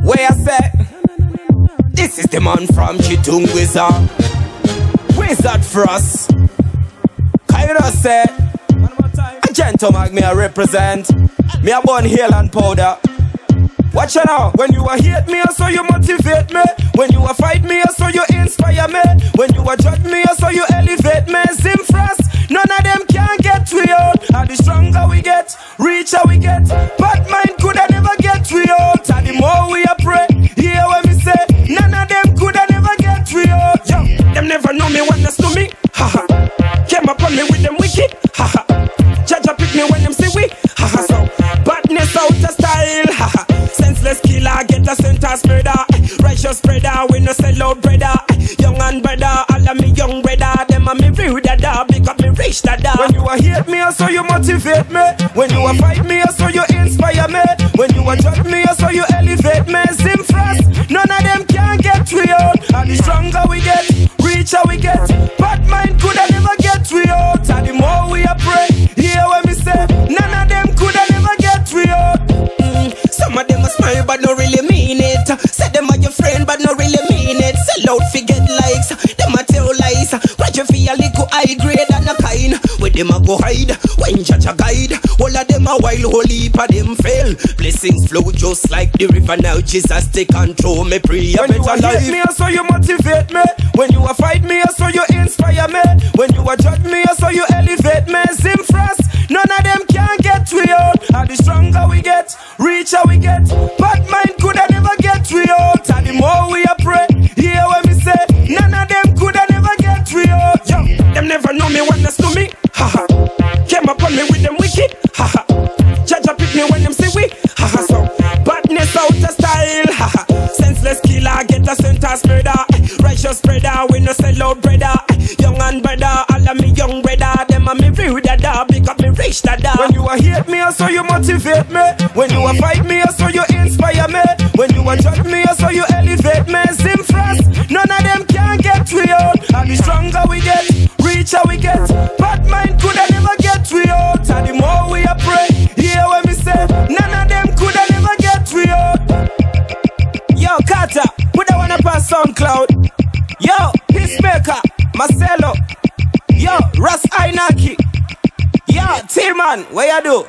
Where I say, this is the man from Chitung Wizard. Wizard Frass. Kairo say, a gentleman me I represent. Me a born hail and powder. Watch out now. When you a hate me, so you motivate me. When you a fight me, so you inspire me. When you a judge me, so you elevate me. Zim Frass, none of them can get we out. And the stronger we get, richer we get. Bad mind coulda never get we out. And the more we a pray, hear what me say. None of them coulda never get we out. Yo, them never know me when they know me. Haha, came upon me with them wicked. Haha, judge pick me when them see we. Haha, so badness out of style. Haha. Senseless killer, get a sentence murder. Righteous spreader, we no sell out brother. Young and brother, all of me young brother. Them a me real dada, big up me rich dada. When you a hate me, so you motivate me. When you a fight me, so you inspire me. When you a judge me, so you elevate me. Zim Frass, none of them can get we out. And the stronger we get, richer we get. Bad mind coulda never get we out. And the more we a pray, hear what me say. None of them coulda never get we out. Some of them a smile but no really mean it. Say them are your friend but no really mean it. Sell out fi get likes, them a tell lies. Watch you feel a little high grade and a kind. Where them a go hide, when judge a guide. All of them a wild, whole heap of them fail. Blessings flow just like the river now. Jesus take control, me pray a better life. When you a hate me, so you motivate me. When you a fight me, so you inspire me. When you a judge me, so you elevate me. Zim Frass, none of them can get we out. And the stronger we get, richer we get. Bad mind coulda never get we out. And the more we a pray, hear what me say. None of them coulda never get we out. Yo, them never know me when they know me. Haha, came upon me with them wicked. Haha, judge pick me when them see we. Haha, so badness out of style. Haha, senseless killer, get a sentence murder. Righteous spreader, we no sell out brother. Young and brother, all of me young brother. Them a me real dada, big up me rich dada. When you a hate me, so you motivate me. When you a fight me, so you inspire me. When you a judge me, so you elevate me. Zim Frass, none of them can get we out. And the stronger we get, richer we get. Bad mind coulda never get we out. And the more we a pray, hear what me say. None of them coulda never get we out. Yo, Carter, put that one up on SoundCloud. Yo, Peacemaker, Marcelo. Yo, Russ Ainaki. Yo, Tillman, what you do?